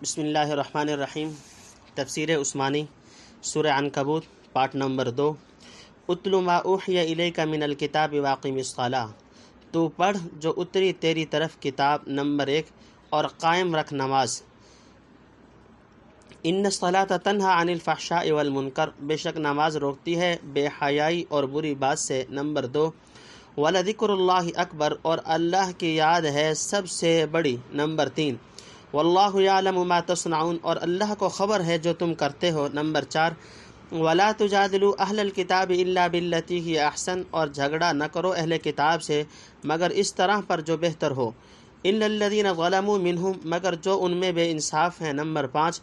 بسم اللہ الرحمن الرحیم۔ تفسیر عثمانی سورہ عنکبوت پارٹ نمبر 2۔ اتل ما اوحی الیک من الکتاب واقم الصلاۃ، تو پڑھ جو اتری تیری طرف کتاب نمبر 1 اور قائم رکھ نماز۔ ان الصلاۃ تنہی عن الفحشاء والمنکر، بے شک نماز روکتی ہے بے حیائی اور بری بات سے۔ نمبر 2 ولذکر اللہ اکبر، اور اللہ کی یاد ہے سب سے بڑی۔ نمبر 3 واللہ یعلم ما تصنعون، اور اللہ کو خبر ہے جو تم کرتے ہو۔ نمبر 4 ولا تجادلوا اہل الکتاب الا باللتی ہی احسن، اور جھگڑا نہ کرو اہل کتاب سے مگر اس طرح پر جو بہتر ہو۔ الا الذین ظلموا منہم، مگر جو ان میں بے انصاف ہیں۔ نمبر 5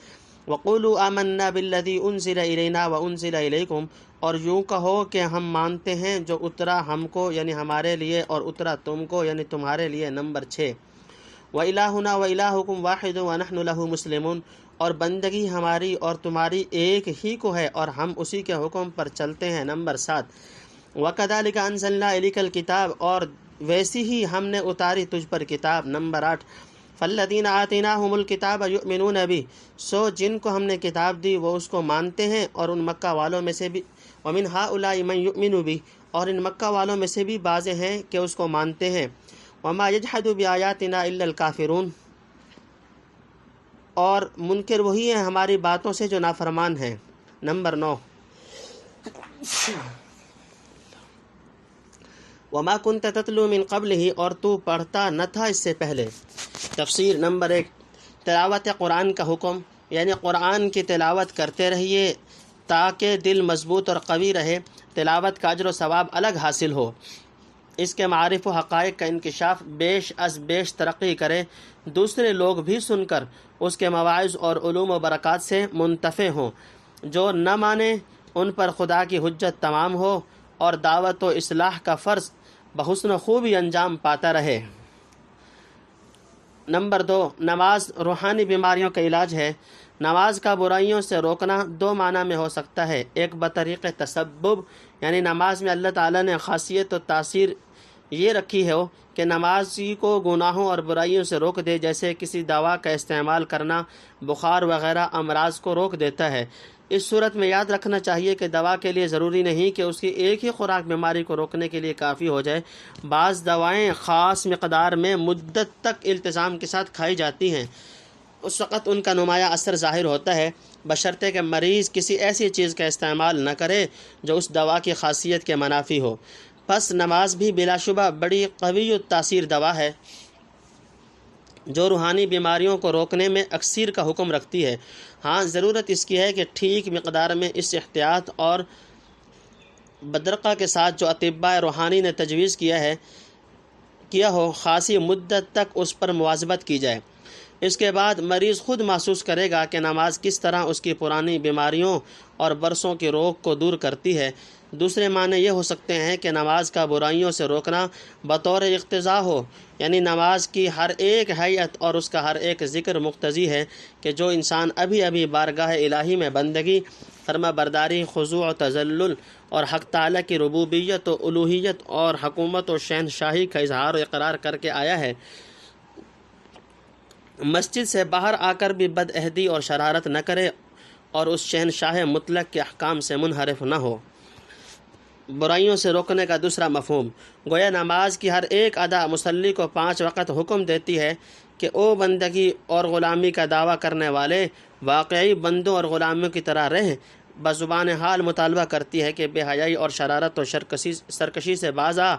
وقولوا آمنا بالذی انزل الینا وانزل الیکم، اور یوں کہو کہ ہم مانتے ہیں جو اترا ہم کو یعنی ہمارے لیے اور اترا تم کو یعنی تمہارے لیے۔ نمبر 6 وَإِلَٰهُنَا وَإِلَٰهُكُمْ وَاحِدٌ وَنَحْنُ لَهُ مُسْلِمُونَ، اور بندگی ہماری اور تمہاری ایک ہی کو ہے اور ہم اسی کے حکم پر چلتے ہیں۔ نمبر 7 وَكَذَلِكَ أَنزَلْنَا إِلَيْكَ الْكِتَابَ، اور ویسی ہی ہم نے اتاری تجھ پر کتاب۔ نمبر 8 فَالَّذِينَ آتَيْنَاهُمُ الْكِتَابَ يُؤْمِنُونَ بِهِ، سو جن کو ہم نے کتاب دی وہ اس کو مانتے ہیں، اور ان مکہ والوں میں سے بھی وَمِنْ هَؤُلَاءِ مَن يُؤْمِنُ بِهِ، اور ان مکہ والوں میں سے بھی بعض ہیں کہ اس کو مانتے ہیں۔ وما يجحد بآیاتنا الا الکافرون، اور منکر وہی ہیں ہماری باتوں سے جو نافرمان ہیں۔ نمبر 9 وما كنت تتلو من قبلہ، اور تو پڑھتا نہ تھا اس سے پہلے۔ تفسیر نمبر 1 تلاوت قرآن کا حکم، یعنی قرآن کی تلاوت کرتے رہیے تاکہ دل مضبوط اور قوی رہے، تلاوت کا اجر و ثواب الگ حاصل ہو، اس کے معارف و حقائق کا انکشاف بیش از بیش ترقی کرے، دوسرے لوگ بھی سن کر اس کے مواعظ اور علوم و برکات سے منتفع ہوں، جو نہ مانے ان پر خدا کی حجت تمام ہو، اور دعوت و اصلاح کا فرض بحسن و خوبی انجام پاتا رہے۔ نمبر 2 نماز روحانی بیماریوں کا علاج ہے۔ نماز کا برائیوں سے روکنا دو معنی میں ہو سکتا ہے، ایک بطریق تسبب، یعنی نماز میں اللہ تعالیٰ نے خاصیت و تاثیر یہ رکھی ہے کہ نمازی کو گناہوں اور برائیوں سے روک دے، جیسے کسی دوا کا استعمال کرنا بخار وغیرہ امراض کو روک دیتا ہے۔ اس صورت میں یاد رکھنا چاہیے کہ دوا کے لیے ضروری نہیں کہ اس کی ایک ہی خوراک بیماری کو روکنے کے لیے کافی ہو جائے، بعض دوائیں خاص مقدار میں مدت تک التزام کے ساتھ کھائی جاتی ہیں، اس وقت ان کا نمایاں اثر ظاہر ہوتا ہے، بشرطے کہ مریض کسی ایسی چیز کا استعمال نہ کرے جو اس دوا کی خاصیت کے منافی ہو۔ پس نماز بھی بلا شبہ بڑی قوی التاثیر دوا ہے جو روحانی بیماریوں کو روکنے میں اکثیر کا حکم رکھتی ہے۔ ہاں، ضرورت اس کی ہے کہ ٹھیک مقدار میں اس احتیاط اور بدرقہ کے ساتھ جو اطباء روحانی نے تجویز کیا ہو، خاصی مدت تک اس پر مواظبت کی جائے۔ اس کے بعد مریض خود محسوس کرے گا کہ نماز کس طرح اس کی پرانی بیماریوں اور برسوں کی روگ کو دور کرتی ہے۔ دوسرے معنی یہ ہو سکتے ہیں کہ نماز کا برائیوں سے روکنا بطور اقتضاء ہو، یعنی نماز کی ہر ایک حیت اور اس کا ہر ایک ذکر مقتضی ہے کہ جو انسان ابھی بارگاہ الہی میں بندگی، فرما برداری، خضوع و تذلل اور حق تعالیٰ کی ربوبیت و الوہیت اور حکومت و شہنشاہی کا اظہار و اقرار کر کے آیا ہے، مسجد سے باہر آ کر بھی بد عہدی اور شرارت نہ کرے اور اس شہنشاہ مطلق کے احکام سے منحرف نہ ہو۔ برائیوں سے روکنے کا دوسرا مفہوم، گویا نماز کی ہر ایک ادا مصلی کو 5 وقت حکم دیتی ہے کہ او بندگی اور غلامی کا دعویٰ کرنے والے واقعی بندوں اور غلاموں کی طرح رہیں، بزبان حال مطالبہ کرتی ہے کہ بے حیائی اور شرارت و سرکشی سے باز آ۔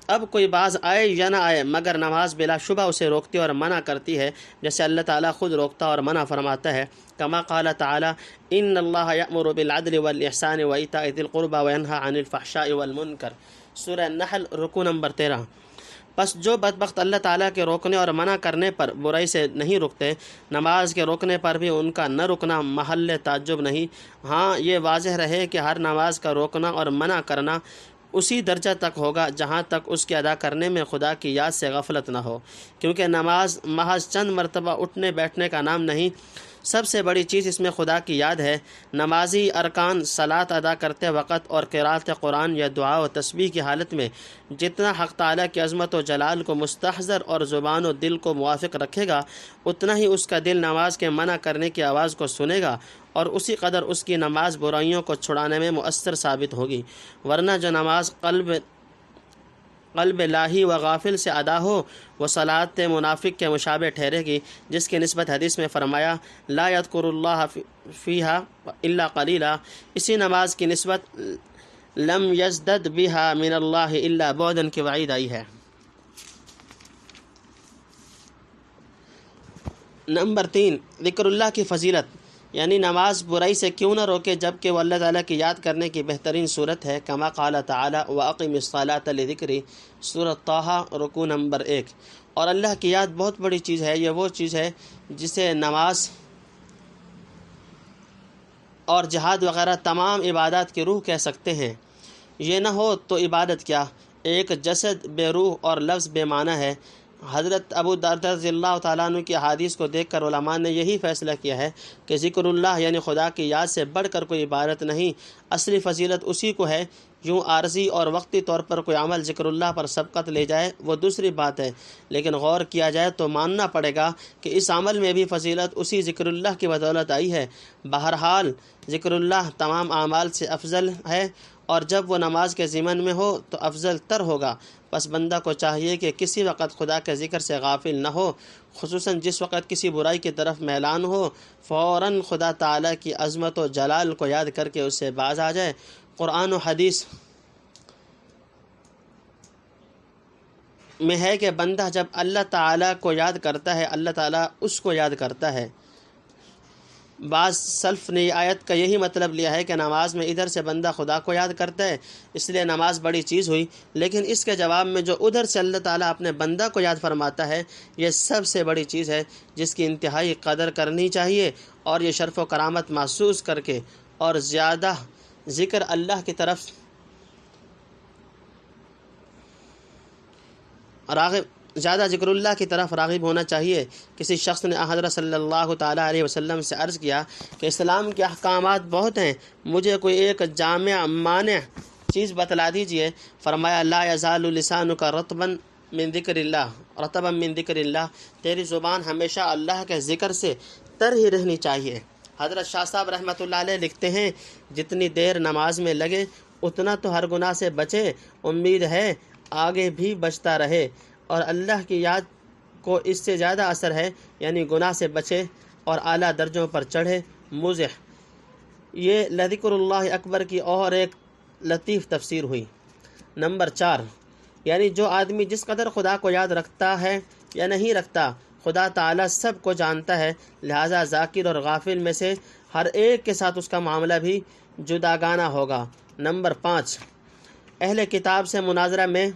اب کوئی باز آئے یا نہ آئے مگر نماز بلا شبہ اسے روکتی اور منع کرتی ہے، جیسے اللہ تعالیٰ خود روکتا اور منع فرماتا ہے، کما قال تعالیٰ ان اللہ یأمر بالعدل والاحسان وایتاء ذی القربى وینہی عن الفحشاء والمنکر، سورہ نحل رکوع نمبر 13۔ پس جو بدبخت اللہ تعالیٰ کے روکنے اور منع کرنے پر برائی سے نہیں رکتے، نماز کے روکنے پر بھی ان کا نہ رکنا محل تعجب نہیں۔ ہاں، یہ واضح رہے کہ ہر نماز کا روکنا اور منع کرنا اسی درجہ تک ہوگا جہاں تک اس کے ادا کرنے میں خدا کی یاد سے غفلت نہ ہو، کیونکہ نماز محض چند مرتبہ اٹھنے بیٹھنے کا نام نہیں، سب سے بڑی چیز اس میں خدا کی یاد ہے۔ نمازی ارکان صلاۃ ادا کرتے وقت اور قرأت قرآن یا دعا و تسبیح کی حالت میں جتنا حق تعالیٰ کی عظمت و جلال کو مستحضر اور زبان و دل کو موافق رکھے گا، اتنا ہی اس کا دل نماز کے منع کرنے کی آواز کو سنے گا، اور اسی قدر اس کی نماز برائیوں کو چھڑانے میں مؤثر ثابت ہوگی۔ ورنہ جو نماز قلب لاہی و غافل سے ادا ہو وہ صلاۃ منافق کے مشابہ ٹھہرے گی، جس کی نسبت حدیث میں فرمایا لا یذکر اللہ فیہا الا قلیلا۔ اسی نماز کی نسبت لم یزدد بہا من اللہ الا بعدا کی وعید آئی ہے۔ نمبر 3، ذکر اللہ کی فضیلت، یعنی نماز برائی سے کیوں نہ روکے جبکہ وہ اللہ تعالیٰ کی یاد کرنے کی بہترین صورت ہے۔ کما قال تعالی وَأَقِمِ الصَّلَاةَ لِذِكْرِی، سورۃ طٰہٰ رکوع نمبر 1۔ اور اللہ کی یاد بہت بڑی چیز ہے، یہ وہ چیز ہے جسے نماز اور جہاد وغیرہ تمام عبادات کی روح کہہ سکتے ہیں۔ یہ نہ ہو تو عبادت کیا؟ ایک جسد بے روح اور لفظ بے معنی ہے۔ حضرت ابو درداء رضی اللہ تعالیٰ عنہ کی احادیث کو دیکھ کر علماء نے یہی فیصلہ کیا ہے کہ ذکر اللہ یعنی خدا کی یاد سے بڑھ کر کوئی عبادت نہیں، اصلی فضیلت اسی کو ہے۔ یوں عارضی اور وقتی طور پر کوئی عمل ذکر اللہ پر سبقت لے جائے وہ دوسری بات ہے، لیکن غور کیا جائے تو ماننا پڑے گا کہ اس عمل میں بھی فضیلت اسی ذکر اللہ کی بدولت آئی ہے۔ بہرحال ذکر اللہ تمام اعمال سے افضل ہے، اور جب وہ نماز کے ضمن میں ہو تو افضل تر ہوگا۔ بس بندہ کو چاہیے کہ کسی وقت خدا کے ذکر سے غافل نہ ہو، خصوصاً جس وقت کسی برائی کی طرف میلان ہو، فوراً خدا تعالیٰ کی عظمت و جلال کو یاد کر کے اس سے باز آ جائے۔ قرآن و حدیث میں ہے کہ بندہ جب اللہ تعالیٰ کو یاد کرتا ہے اللہ تعالیٰ اس کو یاد کرتا ہے۔ بعض سلف نے یہ آیت کا یہی مطلب لیا ہے کہ نماز میں ادھر سے بندہ خدا کو یاد کرتا ہے اس لیے نماز بڑی چیز ہوئی، لیکن اس کے جواب میں جو ادھر سے اللہ تعالیٰ اپنے بندہ کو یاد فرماتا ہے یہ سب سے بڑی چیز ہے، جس کی انتہائی قدر کرنی چاہیے، اور یہ شرف و کرامت محسوس کر کے اور زیادہ ذکر اللہ کی طرف زیادہ ذکر اللہ کی طرف راغب ہونا چاہیے۔ کسی شخص نے حضرت صلی اللہ تعالیٰ علیہ وسلم سے عرض کیا کہ اسلام کے احکامات بہت ہیں، مجھے کوئی ایک جامع مانع چیز بتلا دیجئے۔ فرمایا لا یزال لسانک رطبا من ذکر اللہ، تیری زبان ہمیشہ اللہ کے ذکر سے تر ہی رہنی چاہیے۔ حضرت شاہ صاحب رحمۃ اللہ علیہ لکھتے ہیں جتنی دیر نماز میں لگے اتنا تو ہر گناہ سے بچے، امید ہے آگے بھی بچتا رہے، اور اللہ کی یاد کو اس سے زیادہ اثر ہے، یعنی گناہ سے بچے اور اعلیٰ درجوں پر چڑھے۔ مزح، یہ لذکر اللہ اکبر کی اور ایک لطیف تفسیر ہوئی۔ نمبر 4، یعنی جو آدمی جس قدر خدا کو یاد رکھتا ہے یا نہیں رکھتا، خدا تعالیٰ سب کو جانتا ہے، لہٰذا ذاکر اور غافل میں سے ہر ایک کے ساتھ اس کا معاملہ بھی جداگانہ ہوگا۔ نمبر 5، اہل کتاب سے مناظرہ میں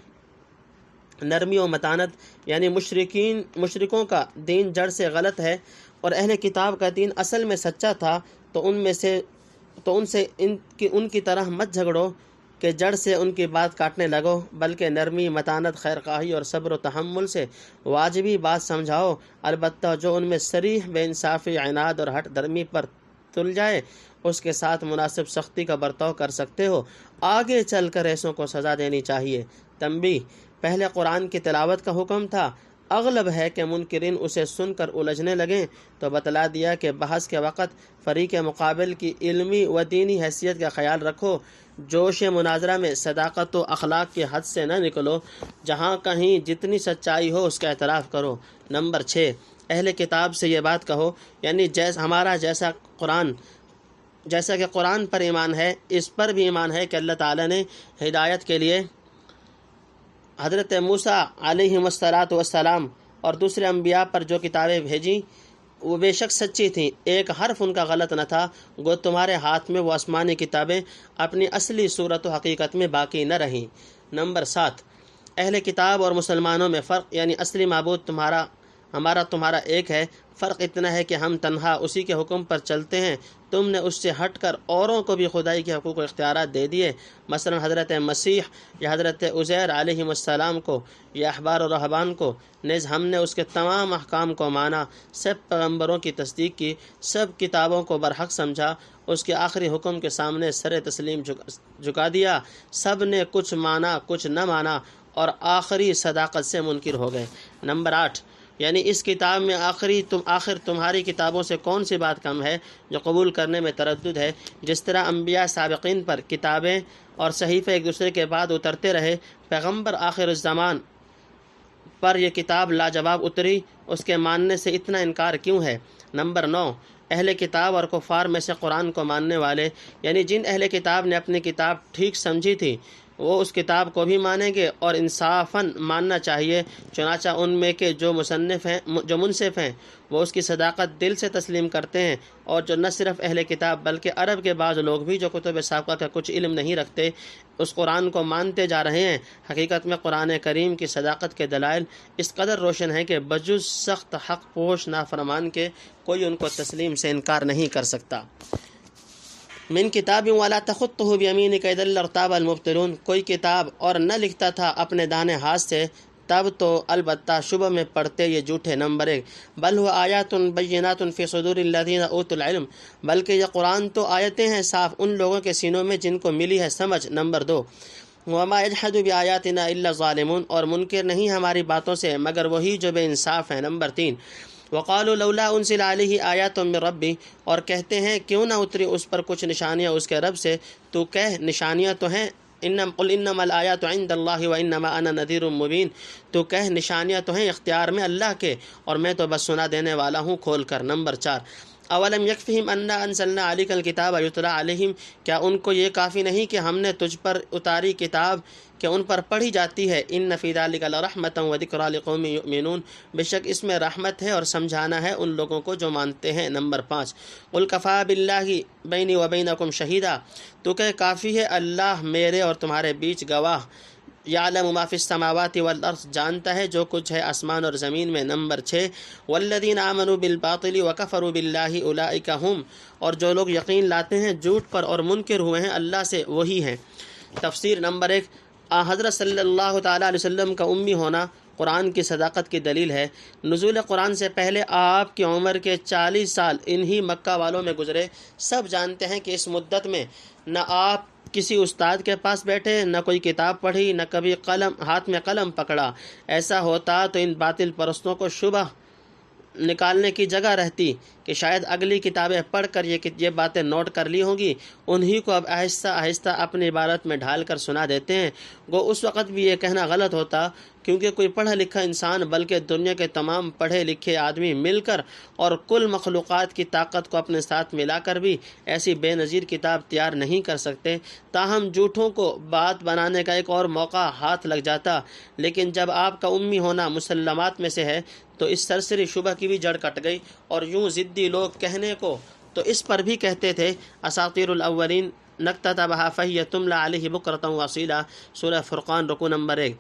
نرمی و متانت، یعنی مشرکوں کا دین جڑ سے غلط ہے اور اہل کتاب کا دین اصل میں سچا تھا، تو ان سے ان کی طرح مت جھگڑو کہ جڑ سے ان کی بات کاٹنے لگو، بلکہ نرمی، متانت، خیرخواہی اور صبر و تحمل سے واجبی بات سمجھاؤ۔ البتہ جو ان میں صریح بے انصافی، عناد اور ہٹ درمی پر تل جائے اس کے ساتھ مناسب سختی کا برتاؤ کر سکتے ہو، آگے چل کر ایسوں کو سزا دینی چاہیے۔ تنبیہ، پہلے قرآن کی تلاوت کا حکم تھا، اغلب ہے کہ منکرین اسے سن کر الجھنے لگیں، تو بتلا دیا کہ بحث کے وقت فریق مقابل کی علمی و دینی حیثیت کا خیال رکھو، جوش مناظرہ میں صداقت و اخلاق کی حد سے نہ نکلو، جہاں کہیں جتنی سچائی ہو اس کا اعتراف کرو۔ نمبر 6، اہل کتاب سے یہ بات کہو، یعنی ہمارا جیسا کہ قرآن پر ایمان ہے، اس پر بھی ایمان ہے کہ اللہ تعالیٰ نے ہدایت کے لیے حضرت موسیٰ علیہ السلام اور دوسرے انبیاء پر جو کتابیں بھیجیں وہ بے شک سچی تھیں، ایک حرف ان کا غلط نہ تھا، گو تمہارے ہاتھ میں وہ آسمانی کتابیں اپنی اصلی صورت و حقیقت میں باقی نہ رہیں۔ نمبر 7، اہل کتاب اور مسلمانوں میں فرق، یعنی اصلی معبود تمہارا ہمارا تمہارا ایک ہے، فرق اتنا ہے کہ ہم تنہا اسی کے حکم پر چلتے ہیں، تم نے اس سے ہٹ کر اوروں کو بھی خدائی کے حقوق و اختیارات دے دیے، مثلا حضرت مسیح یا حضرت عزیر علیہ السلام کو یا احبار و رہبان کو، نیز ہم نے اس کے تمام احکام کو مانا، سب پیغمبروں کی تصدیق کی، سب کتابوں کو برحق سمجھا، اس کے آخری حکم کے سامنے سر تسلیم جھکا دیا، سب نے کچھ مانا کچھ نہ مانا اور آخری صداقت سے منکر ہو گئے۔ نمبر 8، یعنی اس کتاب میں آخر تمہاری کتابوں سے کون سی بات کم ہے جو قبول کرنے میں تردد ہے؟ جس طرح انبیاء سابقین پر کتابیں اور صحیفے ایک دوسرے کے بعد اترتے رہے، پیغمبر آخر الزمان پر یہ کتاب لاجواب اتری، اس کے ماننے سے اتنا انکار کیوں ہے؟ نمبر 9، اہل کتاب اور کفار میں سے قرآن کو ماننے والے، یعنی جن اہل کتاب نے اپنی کتاب ٹھیک سمجھی تھی وہ اس کتاب کو بھی مانیں گے اور انصافاً ماننا چاہیے، چنانچہ ان میں کے جو منصف ہیں وہ اس کی صداقت دل سے تسلیم کرتے ہیں، اور جو نہ صرف اہل کتاب بلکہ عرب کے بعض لوگ بھی جو کتب سابقہ کا کچھ علم نہیں رکھتے اس قرآن کو مانتے جا رہے ہیں۔ حقیقت میں قرآن کریم کی صداقت کے دلائل اس قدر روشن ہیں کہ بجز سخت حق پوش نافرمان کے کوئی ان کو تسلیم سے انکار نہیں کر سکتا۔ من کتاب ولا تخطه بیمینک اذا لارتاب المبطلون، کوئی کتاب اور نہ لکھتا تھا اپنے دانے ہاتھ سے، تب تو البتہ شبہ میں پڑتے یہ جھوٹے۔ نمبر 1، بل هو آیات بینات فی صدور الذین اوتوا العلم، بلکہ یہ قرآن تو آیتیں ہیں صاف ان لوگوں کے سینوں میں جن کو ملی ہے سمجھ۔ نمبر 2، وما یجحد بآیاتنا الا الظالمون، اور منکر نہیں ہماری باتوں سے مگر وہی جو بے انصاف ہیں۔ نمبر 3، وقالوا لولا انزل علیہ آیات من ربی، اور کہتے ہیں کیوں نہ اتری اس پر کچھ نشانیاں اس کے رب سے، تو کہہ نشانیاں تو ہیں، قل انما الآیات عند اللہ وانما انا نذیر مبین، تو کہہ نشانیاں تو ہیں اختیار میں اللہ کے اور میں تو بس سنا دینے والا ہوں کھول کر۔ نمبر 4، اولم یکفہم انا انزلنا علیک الکتاب یتلی علیہم، کیا ان کو یہ کافی نہیں کہ ہم نے تجھ پر اتاری کتاب کہ ان پر پڑھی جاتی ہے؟ ان فی ذلک لرحمۃ وذکری لقوم یؤمنون، بے شک اس میں رحمت ہے اور سمجھانا ہے ان لوگوں کو جو مانتے ہیں۔ نمبر 5، قل کفی باللہ بینی وبینکم شہیدا، تو کہ کافی ہے اللہ میرے اور تمہارے بیچ گواہ، یعلم ما فی السماوات والارض، جانتا ہے جو کچھ ہے آسمان اور زمین میں۔ نمبر 6، والذین آمنوا بالباطل وکفروا باللہ اولئک هم، اور جو لوگ یقین لاتے ہیں جھوٹ پر اور منکر ہوئے ہیں اللہ سے وہی ہیں۔ تفسیر۔ نمبر 1، حضرت صلی اللہ تعالیٰ علیہ وسلم کا امی ہونا قرآن کی صداقت کی دلیل ہے۔ نزول قرآن سے پہلے آپ کی عمر کے 40 سال انہی مکہ والوں میں گزرے۔ سب جانتے ہیں کہ اس مدت میں نہ آپ کسی استاد کے پاس بیٹھے، نہ کوئی کتاب پڑھی، نہ کبھی ہاتھ میں قلم پکڑا۔ ایسا ہوتا تو ان باطل پرستوں کو شبہ نکالنے کی جگہ رہتی کہ شاید اگلی کتابیں پڑھ کر یہ باتیں نوٹ کر لی ہوں گی، انہی کو اب آہستہ آہستہ اپنی عبارت میں ڈھال کر سنا دیتے ہیں۔ گو اس وقت بھی یہ کہنا غلط ہوتا، کیونکہ کوئی پڑھا لکھا انسان بلکہ دنیا کے تمام پڑھے لکھے آدمی مل کر اور کل مخلوقات کی طاقت کو اپنے ساتھ ملا کر بھی ایسی بے نظیر کتاب تیار نہیں کر سکتے۔ تاہم جھوٹوں کو بات بنانے کا ایک اور موقع ہاتھ لگ جاتا، لیکن جب آپ کا امی ہونا مسلمات میں سے ہے تو اس سرسری شبہ کی بھی جڑ کٹ گئی، اور یوں ضدی لوگ کہنے کو تو اس پر بھی کہتے تھے اساطیر الاولین نکتتبھا فہی تملی علیہ بکرۃ واصیلا، سورہ فرقان رکوع نمبر 1۔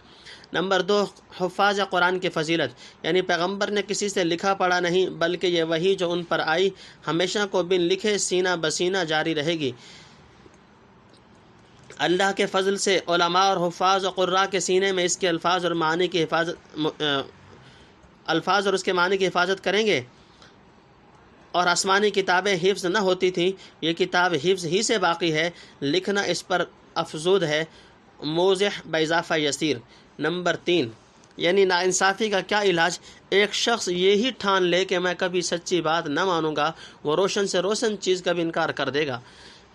نمبر 2، حفاظ قرآن کی فضیلت، یعنی پیغمبر نے کسی سے لکھا پڑھا نہیں بلکہ یہ وحی جو ان پر آئی ہمیشہ کو بن لکھے سینہ بسینہ جاری رہے گی۔ اللہ کے فضل سے علماء اور حفاظ و قراء کے سینے میں اس کے الفاظ اور اس کے معنی کی حفاظت کریں گے، اور آسمانی کتابیں حفظ نہ ہوتی تھیں، یہ کتاب حفظ ہی سے باقی ہے، لکھنا اس پر افزود ہے، موضح باضافہ یسیر۔ نمبر 3، یعنی ناانصافی کا کیا علاج؟ ایک شخص یہی ٹھان لے کہ میں کبھی سچی بات نہ مانوں گا، وہ روشن سے روشن چیز کا بھی انکار کر دے گا۔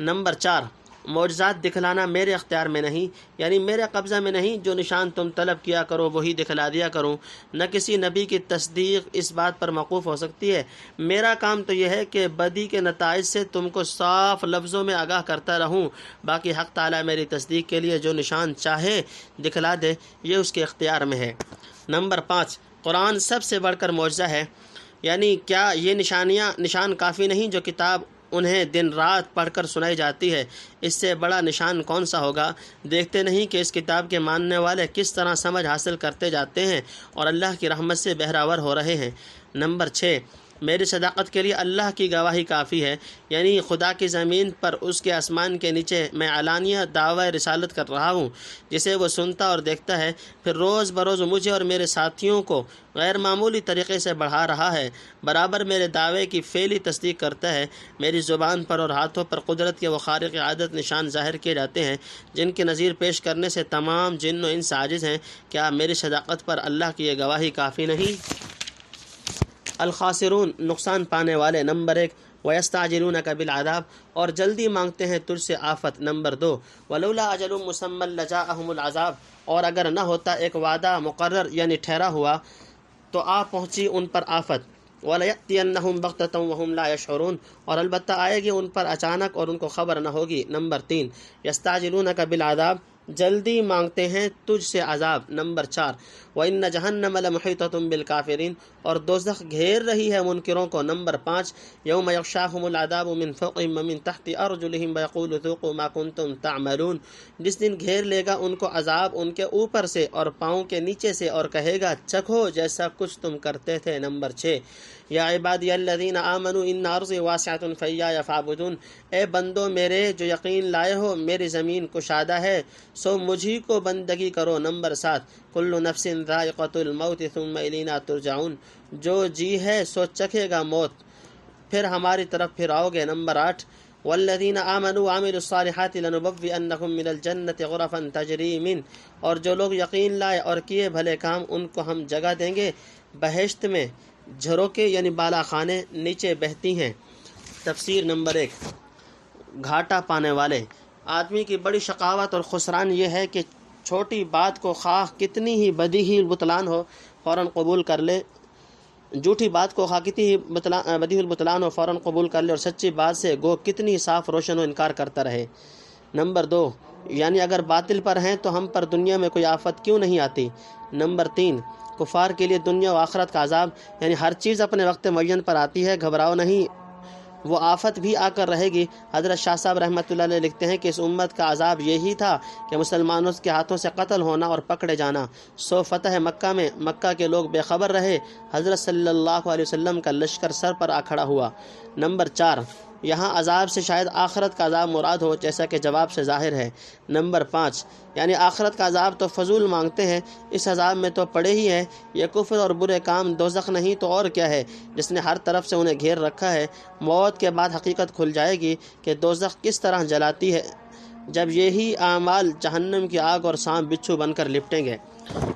نمبر 4، معجزات دکھلانا میرے اختیار میں نہیں، یعنی میرے قبضہ میں نہیں، جو نشان تم طلب کیا کرو وہی دکھلا دیا کروں، نہ کسی نبی کی تصدیق اس بات پر موقوف ہو سکتی ہے۔ میرا کام تو یہ ہے کہ بدی کے نتائج سے تم کو صاف لفظوں میں آگاہ کرتا رہوں، باقی حق تعالیٰ میری تصدیق کے لیے جو نشان چاہے دکھلا دے، یہ اس کے اختیار میں ہے۔ نمبر 5، قرآن سب سے بڑھ کر معجزہ ہے، یعنی کیا یہ نشان کافی نہیں جو کتاب انہیں دن رات پڑھ کر سنائی جاتی ہے، اس سے بڑا نشان کون سا ہوگا؟ دیکھتے نہیں کہ اس کتاب کے ماننے والے کس طرح سمجھ حاصل کرتے جاتے ہیں اور اللہ کی رحمت سے بہراور ہو رہے ہیں۔ نمبر 6، میری صداقت کے لیے اللہ کی گواہی کافی ہے، یعنی خدا کی زمین پر اس کے آسمان کے نیچے میں علانیہ دعوی رسالت کر رہا ہوں، جسے وہ سنتا اور دیکھتا ہے، پھر روز بروز مجھے اور میرے ساتھیوں کو غیر معمولی طریقے سے بڑھا رہا ہے، برابر میرے دعوے کی فعلی تصدیق کرتا ہے۔ میری زبان پر اور ہاتھوں پر قدرت کے وہ خارق عادت نشان ظاہر کیے جاتے ہیں جن کی نظیر پیش کرنے سے تمام جن و انس عاجز ہیں۔ کیا میری صداقت پر اللہ کی یہ گواہی کافی نہیں؟ الخاسرون، نقصان پانے والے۔ نمبر 1، وَيَسْتَعْجِلُونَكَ بِالْعَذَابِ، اور جلدی مانگتے ہیں تجھ سے آفت۔ نمبر 2، وَلَوْلَا أَجَلٌ مُّسَمًّى لَجَاءَهُمُ الْعَذَابُ، اور اگر نہ ہوتا ایک وعدہ مقرر یعنی ٹھہرا ہوا تو آ پہنچی ان پر آفت۔ وَلَيَأْتِيَنَّهُمْ بَغْتَةً وَهُمْ لَا يَشْعُرُونَ، اور البتہ آئے گی ان پر اچانک اور ان کو خبر نہ ہوگی۔ نمبر 3، يَسْتَعْجِلُونَكَ بِالْعَذَابِ، جلدی مانگتے ہیں تجھ سے عذاب۔ نمبر 4، وَإِنَّ جَهَنَّمَ لَمُحِيطَةٌ بِالْكَافِرِينَ، اور دوزخ گھیر رہی ہے منکروں کو۔ نمبر 5، يَوْمَ يَغْشَاهُمُ الْعَذَابُ مِنْ فَوْقِهِمْ وَمِنْ تَحْتِ أَرْجُلِهِمْ وَيَقُولُ ذُوقُوا مَا كُنْتُمْ تَعْمَلُونَ، جس دن گھیر لے گا ان کو عذاب ان کے اوپر سے اور پاؤں کے نیچے سے، اور کہے گا چکھو جیسا کچھ تم کرتے تھے۔ نمبر 6، یا عبادی الذین آمنوا ان ارضی واسعۃ فایایا فاعبدون، اے بندو میرے جو یقین لائے ہو میری زمین کشادہ ہے سو مجھی کو بندگی کرو۔ نمبر 7، کل نفس ذائقۃ الموت ثم الینا ترجعون، جو جی ہے سو چکھے گا موت پھر ہماری طرف پھر آؤ گے۔ نمبر 8، والذین آمنوا وعملوا الصالحات لنبوئنکم من الجنة غرفا تجری من، اور جو لوگ یقین لائے اور کیے بھلے کام ان کو ہم جگہ دیں گے بہشت میں، جھروکے یعنی بالا خانے نیچے بہتی ہیں۔ تفسیر۔ نمبر 1، گھاٹا پانے والے۔ آدمی کی بڑی شقاوت اور خسران یہ ہے کہ چھوٹی بات کو خواہ کتنی ہی بدیہی البطلان ہو فوراً قبول کر لے، جھوٹی بات کو خواہ کتنی ہی بدیہی البطلان ہو فوراً قبول کر لے، اور سچی بات سے گو کتنی صاف روشن ہو انکار کرتا رہے۔ نمبر 2، یعنی اگر باطل پر ہیں تو ہم پر دنیا میں کوئی آفت کیوں نہیں آتی۔ نمبر 3، کفار کے لیے دنیا و آخرت کا عذاب، یعنی ہر چیز اپنے وقت معین پر آتی ہے، گھبراؤ نہیں، وہ آفت بھی آ کر رہے گی۔ حضرت شاہ صاحب رحمۃ اللہ علیہ لکھتے ہیں کہ اس امت کا عذاب یہی تھا کہ مسلمانوں کے ہاتھوں سے قتل ہونا اور پکڑے جانا، سو فتح مکہ میں مکہ کے لوگ بے خبر رہے، حضرت صلی اللہ علیہ وسلم کا لشکر سر پر آ کھڑا ہوا۔ نمبر 4، یہاں عذاب سے شاید آخرت کا عذاب مراد ہو، جیسا کہ جواب سے ظاہر ہے۔ نمبر 5، یعنی آخرت کا عذاب تو فضول مانگتے ہیں، اس عذاب میں تو پڑے ہی ہے، یہ کفر اور برے کام دوزخ نہیں تو اور کیا ہے جس نے ہر طرف سے انہیں گھیر رکھا ہے۔ موت کے بعد حقیقت کھل جائے گی کہ دوزخ کس طرح جلاتی ہے، جب یہی اعمال جہنم کی آگ اور سانپ بچھو بن کر لپٹیں گے۔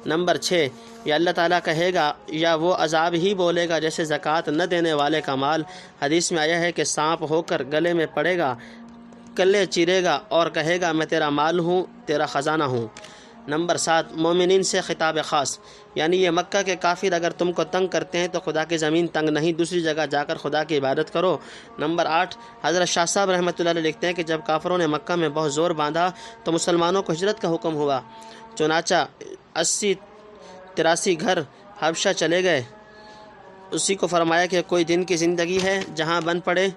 نمبر 6، یا اللہ تعالیٰ کہے گا یا وہ عذاب ہی بولے گا جیسے زکوٰۃ نہ دینے والے کا مال۔ حدیث میں آیا ہے کہ سانپ ہو کر گلے میں پڑے گا، کلے چیرے گا اور کہے گا میں تیرا مال ہوں، تیرا خزانہ ہوں۔ نمبر 7، مومنین سے خطاب خاص، یعنی یہ مکہ کے کافر اگر تم کو تنگ کرتے ہیں تو خدا کی زمین تنگ نہیں، دوسری جگہ جا کر خدا کی عبادت کرو۔ نمبر 8، حضرت شاہ صاحب رحمۃ اللہ علیہ لکھتے ہیں کہ جب کافروں نے مکہ میں بہت زور باندھا تو مسلمانوں کو ہجرت کا حکم ہوا، چنانچہ 83 گھر حبشہ چلے گئے۔ اسی کو فرمایا کہ کوئی دن کی زندگی ہے جہاں بن پڑے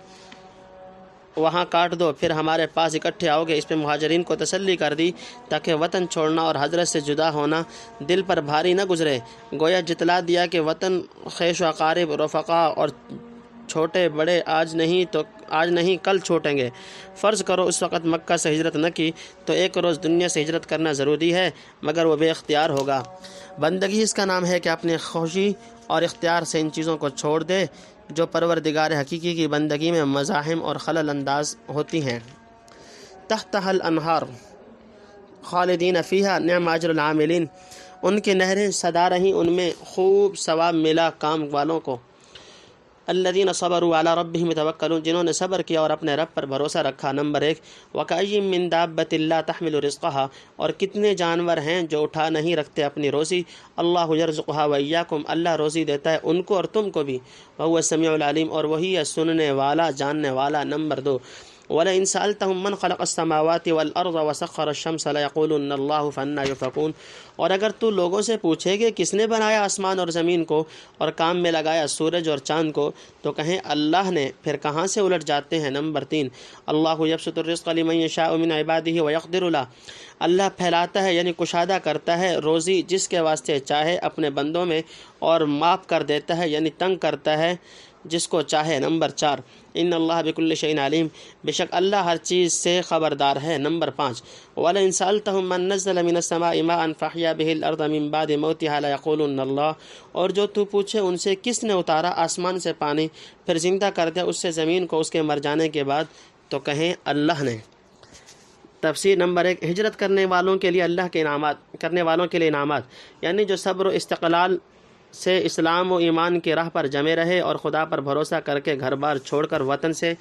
وہاں کاٹ دو، پھر ہمارے پاس اکٹھے آؤ گے۔ اس پہ مہاجرین کو تسلی کر دی تاکہ وطن چھوڑنا اور حضرت سے جدا ہونا دل پر بھاری نہ گزرے، گویا جتلا دیا کہ وطن خیش و اقارب رفقا اور چھوٹے بڑے آج نہیں کل چھوٹیں گے۔ فرض کرو اس وقت مکہ سے ہجرت نہ کی تو ایک روز دنیا سے ہجرت کرنا ضروری ہے، مگر وہ بے اختیار ہوگا۔ بندگی اس کا نام ہے کہ اپنے خوشی اور اختیار سے ان چیزوں کو چھوڑ دے جو پروردگار حقیقی کی بندگی میں مزاحم اور خلل انداز ہوتی ہیں۔ تحتها الانہار خالدین فیہا نعم اجر العاملین، ان کی نہریں سدا رہیں، ان میں خوب ثواب ملا کام والوں کو۔ الذین صبروا علی ربہم یتوکلون، جنہوں نے صبر کیا اور اپنے رب پر بھروسہ رکھا۔ نمبر 1، وکأی من دابۃ لا تحمل رزقها، اور کتنے جانور ہیں جو اٹھا نہیں رکھتے اپنی روزی۔ اللہ یرزقها وایاکم، اللہ روزی دیتا ہے ان کو اور تم کو بھی۔ وہو السمیع العلیم، اور وہی ہے سننے والا جاننے والا۔ نمبر 2، وَلَئِنْ سَأَلْتَهُمْ مَنْ خَلَقَ السَّمَاوَاتِ وَالْأَرْضَ وَسَخَّرَ الشَّمْسَ لَيَقُولُنَّ اللَّهُ فَأَنَّىٰ يُؤْفَكُونَ۔ اور اگر تو لوگوں سے پوچھے کہ کس نے بنایا آسمان اور زمین کو اور کام میں لگایا سورج اور چاند کو، تو کہیں اللہ نے، پھر کہاں سے الٹ جاتے ہیں؟ نمبر 3، اللہ یبسط الرزق لمن یشاء من عبادہ ویقدر له، اللہ پھیلاتا ہے یعنی کشادہ کرتا ہے روزی جس کے واسطے چاہے اپنے بندوں میں، اور معاف کر دیتا ہے یعنی تنگ کرتا ہے جس کو چاہے۔ نمبر 4، ان اللہ بکل شیء علیم، بے شک اللہ ہر چیز سے خبردار ہے۔ نمبر 5، وَلَئِنْ سَأَلْتَهُمْ مَنْ نَزَّلَ مِنَ السَّمَاءِ مَاءً فَأَحْيَا بِهِ الْأَرْضَ مِنْ بَعْدِ مَوْتِهَا لَيَقُولُنَّ اللَّهُ، اور جو تو پوچھے ان سے کس نے اتارا آسمان سے پانی پھر زندہ کر دیا اس سے زمین کو اس کے مر جانے کے بعد، تو کہیں اللہ نے۔ تفسیر نمبر 1، ہجرت کرنے والوں کے لیے اللہ کے انعامات، یعنی جو صبر و استقلال سے اسلام و ایمان کی راہ پر جمے رہے اور خدا پر بھروسہ کر کے گھر بار چھوڑ کر وطن سے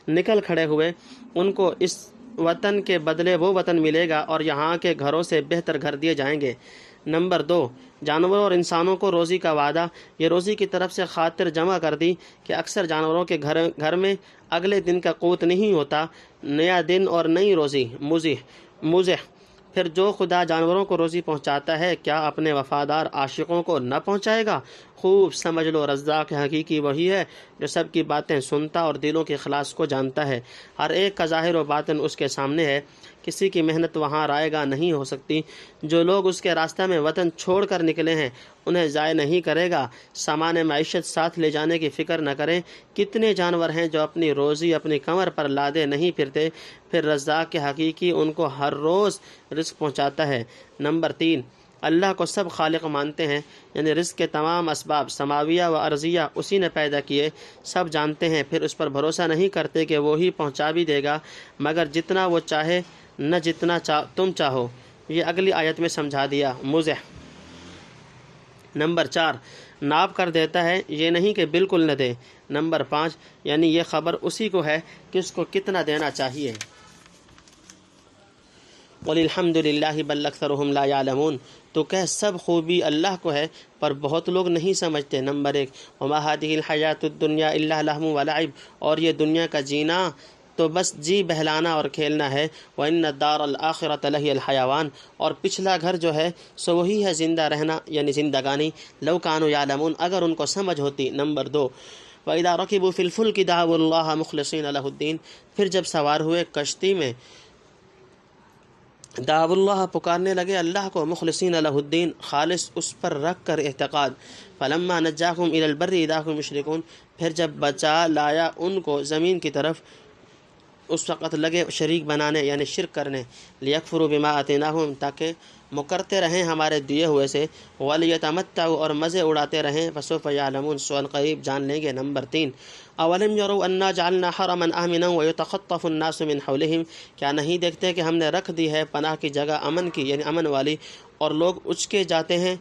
نکل کھڑے ہوئے، ان کو اس وطن کے بدلے وہ وطن ملے گا اور یہاں کے گھروں سے بہتر گھر دیے جائیں گے۔ نمبر 2، جانوروں اور انسانوں کو روزی کا وعدہ، یہ روزی کی طرف سے خاطر جمع کر دی کہ اکثر جانوروں کے گھر میں اگلے دن کا قوت نہیں ہوتا، نیا دن اور نئی روزی مزح۔ پھر جو خدا جانوروں کو روزی پہنچاتا ہے کیا اپنے وفادار عاشقوں کو نہ پہنچائے گا؟ خوب سمجھ لو، رزاق حقیقی وہی ہے جو سب کی باتیں سنتا اور دلوں کے اخلاص کو جانتا ہے۔ ہر ایک کا ظاہر و باطن اس کے سامنے ہے، کسی کی محنت وہاں رائے گاہ نہیں ہو سکتی۔ جو لوگ اس کے راستہ میں وطن چھوڑ کر نکلے ہیں انہیں ضائع نہیں کرے گا۔ سامان معیشت ساتھ لے جانے کی فکر نہ کریں۔ کتنے جانور ہیں جو اپنی روزی اپنی کمر پر لادے نہیں پھرتے، پھر رزاق کے حقیقی ان کو ہر روز رزق پہنچاتا ہے۔ نمبر 3، اللہ کو سب خالق مانتے ہیں، یعنی رزق کے تمام اسباب سماویہ و ارضیہ اسی نے پیدا کیے، سب جانتے ہیں، پھر اس پر بھروسہ نہیں کرتے کہ وہی پہنچا بھی دے گا مگر جتنا وہ چاہے نہ جتنا تم چاہو۔ یہ اگلی آیت میں سمجھا دیا۔ مزح۔ نمبر 4، ناپ کر دیتا ہے، یہ نہیں کہ بالکل نہ دے۔ نمبر 5، یعنی یہ خبر اسی کو ہے کہ اس کو کتنا دینا چاہیے۔ قُلِ الْحَمْدُ لِلَّهِ بَلْ أَكْثَرُهُمْ لَا يَعْلَمُونَ، تو کہہ سب خوبی اللہ کو ہے پر بہت لوگ نہیں سمجھتے۔ نمبر 1، وَمَا هَٰذِهِ الْحَيَاةُ الدُّنْيَا إِلَّا لَهْوٌ وَلَعِبٌ، اور یہ دنیا کا جینا تو بس جی بہلانا اور کھیلنا ہے۔ وَإِنَّ الدَّارَ الْآخِرَةَ لَهِيَ الْحَيَوَانُ، اور پچھلا گھر جو ہے سو وہی ہے زندہ رہنا یعنی زندگانی۔ لَوْ كَانُوا يَعْلَمُونَ، اگر ان کو سمجھ ہوتی۔ نمبر 2، وَإِذَا رَكِبُوا فِي الْفُلْكِ دَعَوُا اللَّهَ مُخْلِصِينَ لَهُ الدِّينَ، پھر جب سوار ہوئے کشتی میں دعو اللہ پکارنے لگے اللہ کو، مخلصین لہ الدین خالص اس پر رکھ کر اعتقاد۔ فلما نجاکم الی البر اذا هم مشرکون، پھر جب بچا لایا ان کو زمین کی طرف اس وقت لگے شریک بنانے یعنی شرک کرنے۔ لیکفروا بما آتیناہم، تاکہ مکرتے رہیں ہمارے دیے ہوئے سے، ولیتمتعوا، اور مزے اڑاتے رہیں، فسوف یعلمون، سو ان قریب جان لیں گے۔ نمبر 3، اولم یروا انا جعلنا حرما آمنا ویتخطف الناس من حولہم، کیا نہیں دیکھتے کہ ہم نے رکھ دی ہے پناہ کی جگہ امن کی یعنی امن والی، اور لوگ اچکے جاتے ہیں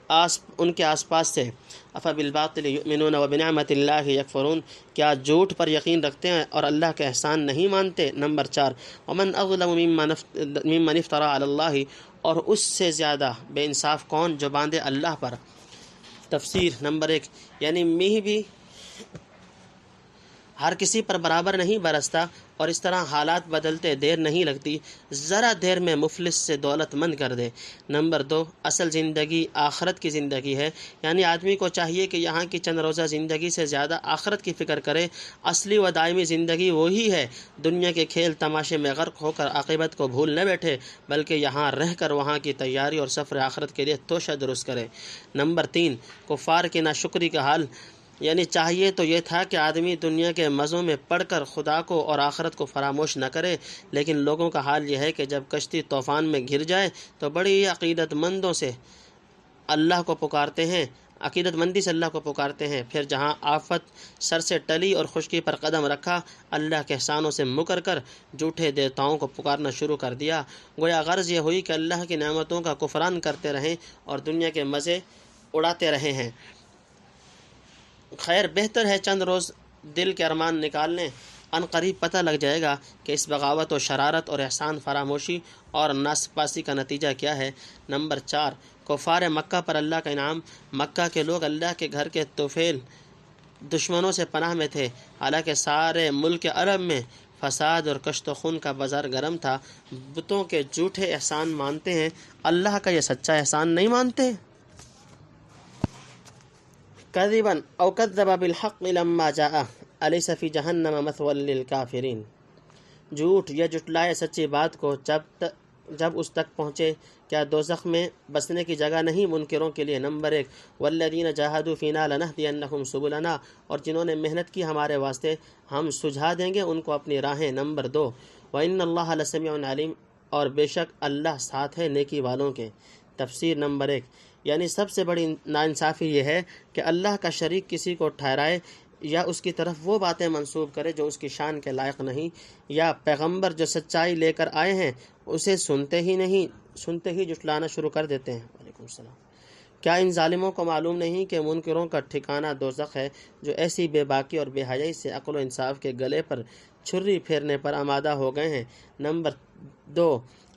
ان کے آس پاس سے۔ افبالباطل یؤمنون وبنعمت اللہ یکفرون، کیا جھوٹ پر یقین رکھتے ہیں اور اللہ کے احسان نہیں مانتے۔ نمبر 4، ومن اظلم ممن افترى علی اللہ، اور اس سے زیادہ بے انصاف کون جو باندھے اللہ پر۔ تفسیر نمبر 1، یعنی میہ بھی ہر کسی پر برابر نہیں برستا، اور اس طرح حالات بدلتے دیر نہیں لگتی، ذرا دیر میں مفلس سے دولت مند کر دے۔ نمبر 2، اصل زندگی آخرت کی زندگی ہے، یعنی آدمی کو چاہیے کہ یہاں کی چند روزہ زندگی سے زیادہ آخرت کی فکر کرے۔ اصلی و دائمی زندگی وہی ہے، دنیا کے کھیل تماشے میں غرق ہو کر عاقبت کو بھول نہ بیٹھے، بلکہ یہاں رہ کر وہاں کی تیاری اور سفر آخرت کے لیے توشہ درست کرے۔ نمبر 3، کفار کی ناشکری کا حال، یعنی چاہیے تو یہ تھا کہ آدمی دنیا کے مزوں میں پڑھ کر خدا کو اور آخرت کو فراموش نہ کرے، لیکن لوگوں کا حال یہ ہے کہ جب کشتی طوفان میں گر جائے تو بڑی عقیدت مندی سے اللہ کو پکارتے ہیں، پھر جہاں آفت سر سے ٹلی اور خشکی پر قدم رکھا، اللہ کے احسانوں سے مکر کر جھوٹے دیوتاؤں کو پکارنا شروع کر دیا۔ گویا غرض یہ ہوئی کہ اللہ کی نعمتوں کا کفران کرتے رہیں اور دنیا کے مزے اڑاتے رہے ہیں۔ خیر بہتر ہے چند روز دل کے ارمان نکالنے، ان قریب پتہ لگ جائے گا کہ اس بغاوت و شرارت اور احسان فراموشی اور ناسپاسی کا نتیجہ کیا ہے۔ نمبر 4، کفار مکہ پر اللہ کا انعام۔ مکہ کے لوگ اللہ کے گھر کے طفیل دشمنوں سے پناہ میں تھے، حالانکہ سارے ملک عرب میں فساد اور کشت و خون کا بازار گرم تھا، بتوں کے جھوٹے احسان مانتے ہیں، اللہ کا یہ سچا احسان نہیں مانتے؟ کذبا او کذب بالحق لما جاء الیس فی جہنم مثوی للکافرین، جھوٹ یا جھٹلائے سچی بات کو جب اس تک پہنچے، کیا دوزخ میں بسنے کی جگہ نہیں منکروں کے لیے؟ نمبر 1 والذین جاہدوا فینا لنہدینہم سبلنا، اور جنہوں نے محنت کی ہمارے واسطے ہم سجھا دیں گے ان کو اپنی راہیں۔ نمبر 2 وَإِنَّ اللَّهَ لَسَمِيعٌ عَلِيمٌ، اور بے شک اللہ ساتھ ہے نیکی والوں کے۔ تفسیر نمبر 1، یعنی سب سے بڑی ناانصافی یہ ہے کہ اللہ کا شریک کسی کو ٹھہرائے یا اس کی طرف وہ باتیں منسوب کرے جو اس کی شان کے لائق نہیں، یا پیغمبر جو سچائی لے کر آئے ہیں اسے سنتے ہی جھٹلانا شروع کر دیتے ہیں۔ وعلیکم السلام۔ کیا ان ظالموں کو معلوم نہیں کہ منکروں کا ٹھکانہ دوزخ ہے، جو ایسی بے باکی اور بے حیائی سے عقل و انصاف کے گلے پر چھری پھیرنے پر آمادہ ہو گئے ہیں؟ نمبر 2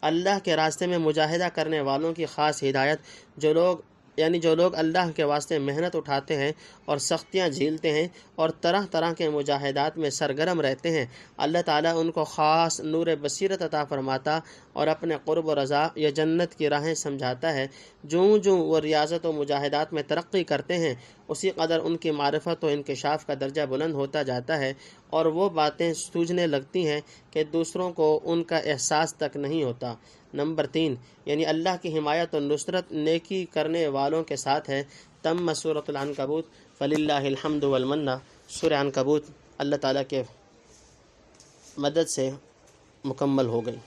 اللہ کے راستے میں مجاہدہ کرنے والوں کی خاص ہدایت، جو لوگ اللہ کے واسطے محنت اٹھاتے ہیں اور سختیاں جھیلتے ہیں اور طرح طرح کے مجاہدات میں سرگرم رہتے ہیں، اللہ تعالیٰ ان کو خاص نور بصیرت عطا فرماتا اور اپنے قرب و رضا یا جنت کی راہیں سمجھاتا ہے۔ جوں وہ ریاضت و مجاہدات میں ترقی کرتے ہیں، اسی قدر ان کی معرفت و انکشاف کا درجہ بلند ہوتا جاتا ہے اور وہ باتیں سوجھنے لگتی ہیں کہ دوسروں کو ان کا احساس تک نہیں ہوتا۔ نمبر 3 یعنی اللہ کی حمایت و نصرت نیکی کرنے والوں کے ساتھ ہے۔ تم سورۃ العنکبوت فللہ الحمد والمنہ، سورہ عنکبوت اللہ تعالیٰ کے مدد سے مکمل ہو گئی۔